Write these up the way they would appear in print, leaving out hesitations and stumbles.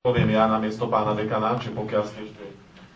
poviem ja namiesto pána dekana, či pokiaľ ste ešte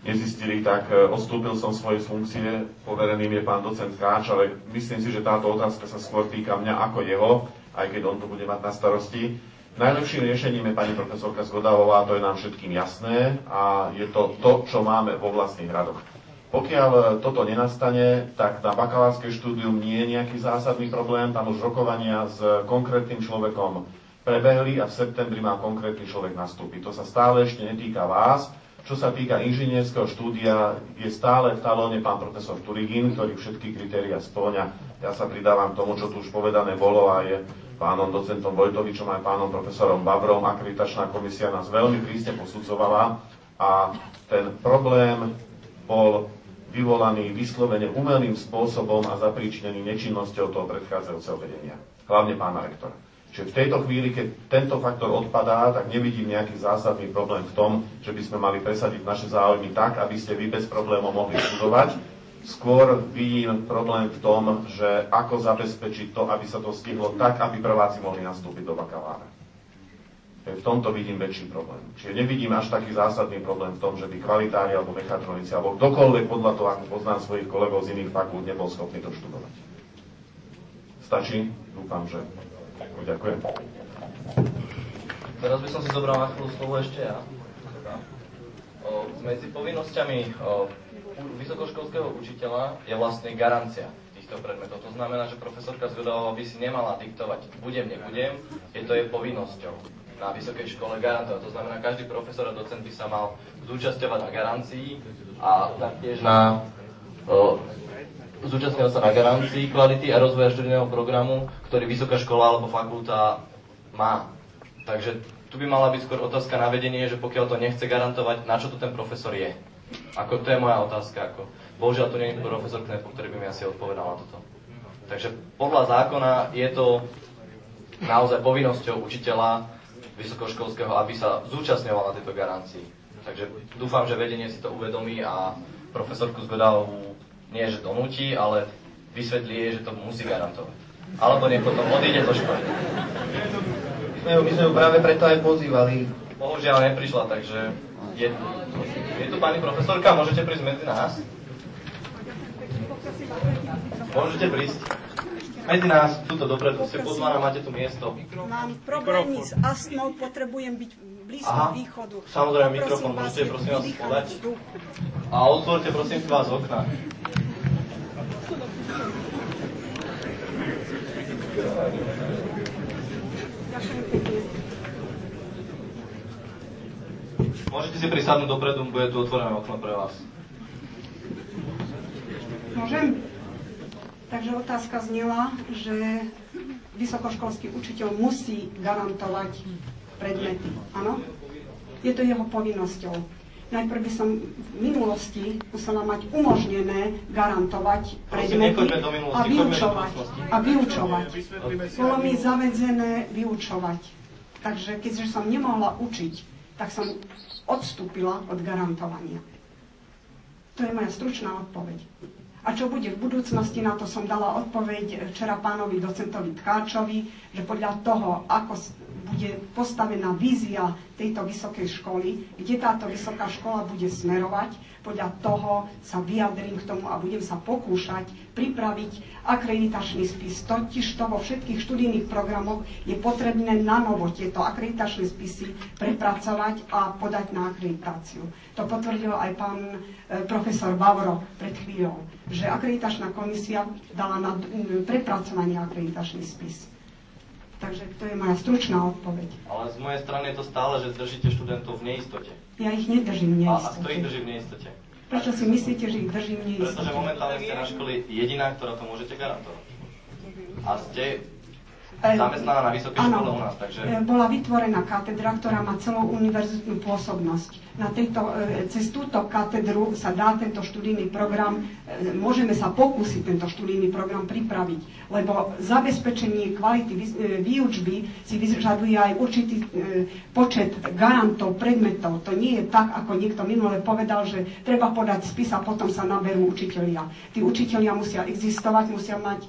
nezistili, tak odstúpil som svoje funkcie, povereným je pán docent Káč, ale myslím si, že táto otázka sa skôr týka mňa ako jeho, aj keď on to bude mať na starosti. Najlepším riešením je pani profesorka Zgodavová, to je nám všetkým jasné a je to to, čo máme vo vlastných radoch. Pokiaľ toto nenastane, tak na bakalárske štúdium nie je nejaký zásadný problém, tam už rokovania s konkrétnym človekom prebehli a v septembri má konkrétny človek nastúpiť. To sa stále ešte netýka vás. Čo sa týka inžinierského štúdia, je stále v talóne pán profesor Turigin, ktorý všetky kritériá spĺňa. Ja sa pridávam k tomu, čo tu už povedané bolo a je pánom docentom Vojtovičom aj pánom profesorom Babrom. Akreditačná komisia nás veľmi prísne posudzovala a ten problém bol vyvolaný vyslovene umelým spôsobom a zapríčinený nečinnosťou toho predchádzajúceho vedenia. Hlavne pána rektora. Čiže v tejto chvíli, keď tento faktor odpadá, tak nevidím nejaký zásadný problém v tom, že by sme mali presadiť naše záujmy tak, aby ste vy bez problémov mohli študovať. Skôr vidím problém v tom, že ako zabezpečiť to, aby sa to stihlo tak, aby prváci mohli nastúpiť do bakalára. V tomto vidím väčší problém. Čiže nevidím až taký zásadný problém v tom, že by kvalitári alebo mechatronici alebo kdokoľvek podľa toho, ako poznám svojich kolegov z iných fakult, nebol schopný to študovať. Stačí? Dúfam, že... Ďakujem. Teraz by som si zobral na chvíľu slovo ešte ja. Medzi povinnosťami vysokoškolského učiteľa je vlastne garancia týchto predmetov. To znamená, že profesorka Zgodová by si nemala diktovať budem, nebudem, je to jej povinnosťou na vysokej škole garantovať. To znamená, každý profesor a docent by sa mal zúčastňovať na garancii a taktiež na zúčastnil sa na garancii kvality a rozvoja študijného programu, ktorý vysoká škola alebo fakulta má. Takže tu by mala byť skôr otázka na vedenie, že pokiaľ to nechce garantovať, na čo tu ten profesor je. To je moja otázka. Bohužiaľ tu nie je profesor Knepl, ktorý by mi asi odpovedal na toto. Takže podľa zákona je to naozaj povinnosťou učiteľa vysokoškolského, aby sa zúčastňoval na tejto garancii. Takže dúfam, že vedenie si to uvedomí a profesorku Zgodovú nie, že to nutí, ale vysvetlí jej, že to musí garantovať. Alebo nech potom odíde zo školy. My sme ju práve preto aj pozývali. Bohužiaľ neprišla, takže je tu pani profesorka, môžete prísť medzi nás? Môžete prísť. Medzi nás, tuto dopredu, ste pozvaná, máte tu miesto. Mám problémy s astmou, potrebujem byť blízko východu. Samozrejme, mikrofón môžete prosím vás podať. A otvorte prosím vás okna. Môžete si prisadnúť dopredu, bude tu otvorené okno pre vás. Môžem? Takže otázka znela, že vysokoškolský učiteľ musí garantovať predmety. Áno? Je to jeho povinnosťou. Najprv by som v minulosti musela mať umožnené garantovať predmety a vyučovať. Bolo mi zavedzené vyučovať. Takže keďže som nemohla učiť, tak som odstúpila od garantovania. To je moja stručná odpoveď. A čo bude v budúcnosti, na to som dala odpoveď včera pánovi docentovi Tkáčovi, že podľa toho, ako bude postavená vízia tejto vysokej školy, kde táto vysoká škola bude smerovať, podľa toho sa vyjadrím k tomu a budem sa pokúšať pripraviť akreditačný spis. Totižto vo všetkých študijných programoch je potrebné na novo tieto akreditačné spisy prepracovať a podať na akreditáciu. To potvrdil aj pán profesor Bavro pred chvíľou, že akreditačná komisia dala na prepracovanie akreditačný spis. Takže to je moja stručná odpoveď. Ale z mojej strany je to stále, že držíte študentov v neistote. Ja ich nedržím v neistote. A kto ich drží v neistote? Prečo si myslíte, že ich držím v neistote? Pretože momentálne ste na škole jediná, ktorá to môžete garantovať. A ste zamestnaná na vysokej škole u nás, takže... Bola vytvorená katedra, ktorá má celú univerzitnú pôsobnosť. Cez túto katedru sa dá tento študijný program, môžeme sa pokúsiť tento študijný program pripraviť, lebo zabezpečenie kvality výučby si vyžaduje aj určitý počet garantov, predmetov. To nie je tak, ako niekto minule povedal, že treba podať spis a potom sa naberú učitelia. Tí učitelia musia existovať, musia mať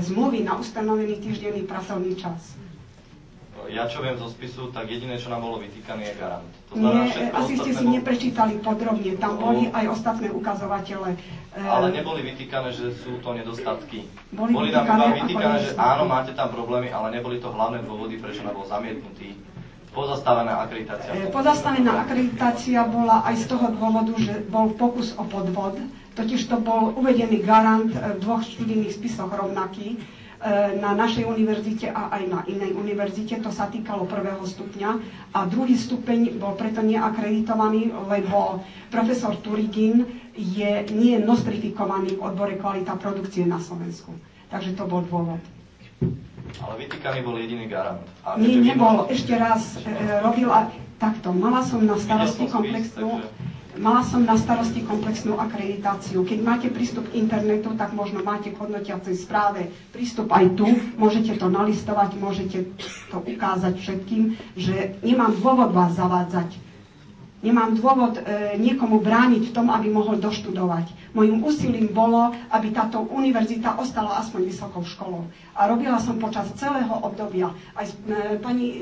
zmluvy na ustanovený týždenný pracovný čas. ja čo viem zo spisu, tak jediné, čo nám bolo vytýkané, je garant. To znamená, Nie, asi ste si neprečítali podrobne, tam boli aj ostatné ukazovatele. Ale neboli vytýkané, že sú to nedostatky. Boli nám iba vytýkané, vytýkané, že áno, máte tam problémy, ale neboli to hlavné dôvody, prečo nám bol zamietnutý. Pozastavená akreditácia. Pozastavená akreditácia bola aj z toho dôvodu, že bol pokus o podvod, totiž to bol uvedený garant v 2 študijných spisoch rovnaký, na našej univerzite a aj na inej univerzite. To sa týkalo 1. stupňa a 2. stupeň bol preto neakreditovaný, lebo profesor Turigin nie je nostrifikovaný v odbore kvalita produkcie na Slovensku. Takže to bol dôvod. Ale vytýkaný bol jediný garant. A Nie, nebol. Ešte raz robila takto. Mala som na starosti komplexnú akreditáciu. Keď máte prístup k internetu, tak možno máte k hodnotiacej správe prístup aj tu. Môžete to nalistovať, môžete to ukázať všetkým, že nemám dôvod vás zavádzať. Nemám dôvod niekomu brániť v tom, aby mohol doštudovať. Mojím úsilím bolo, aby táto univerzita ostala aspoň vysokou školou. A robila som počas celého obdobia aj s pani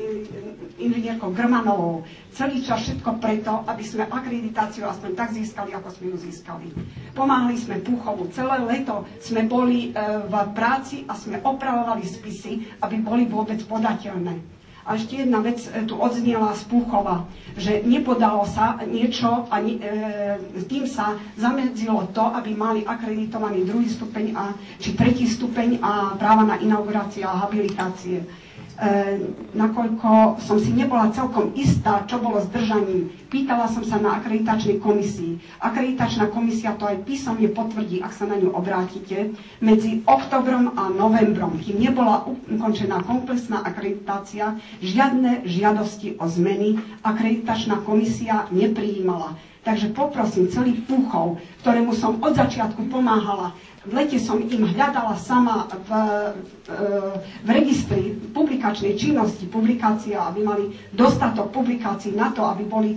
inžinierkou Grmanovou celý čas všetko preto, aby sme akreditáciu aspoň tak získali, ako sme ju získali. Pomáhali sme Púchovu. Celé leto sme boli v práci a sme opravovali spisy, aby boli vôbec podateľné. A ešte jedna vec tu odznela z Púchova, že nepodalo sa niečo a tým sa zamedzilo to, aby mali akreditovaný 2. stupeň či 3. stupeň a práva na inaugurácie a habilitácie. Nakoľko som si nebola celkom istá, čo bolo zdržaním, pýtala som sa na akreditačnej komisii. Akreditačná komisia to aj písomne potvrdí, ak sa na ňu obrátite. Medzi oktobrom a novembrom, kým nebola ukončená komplexná akreditácia, žiadne žiadosti o zmeny akreditačná komisia neprijímala. Takže poprosím celý Púchov, ktorému som od začiatku pomáhala, v lete som im hľadala sama v registri publikačnej činnosti publikácia, aby mali dostatok publikácií na to, aby boli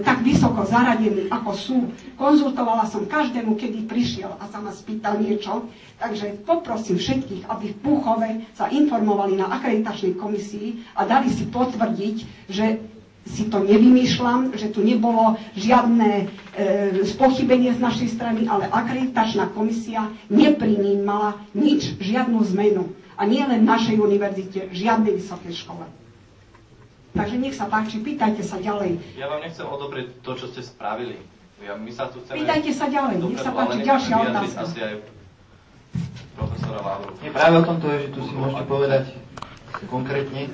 tak vysoko zaradení, ako sú. Konzultovala som každému, kedy prišiel a sa ma spýtal niečo. Takže poprosím všetkých, aby v Púchove sa informovali na akreditačnej komisii a dali si potvrdiť, že si to nevymýšľam, že tu nebolo žiadne spochybenie z našej strany, ale akreditačná komisia neprijímala nič, žiadnu zmenu. A nie len v našej univerzite, v žiadnej vysokej škole. Takže nech sa páči, pýtajte sa ďalej. Ja vám nechcem odobrieť to, čo ste spravili. My sa tu chceme... Pýtajte sa ďalej, nech sa páči, ďalšia otázka. Asi aj profesora Vávru. Nie, práve o tom to je, že tu si môžete povedať konkrétne.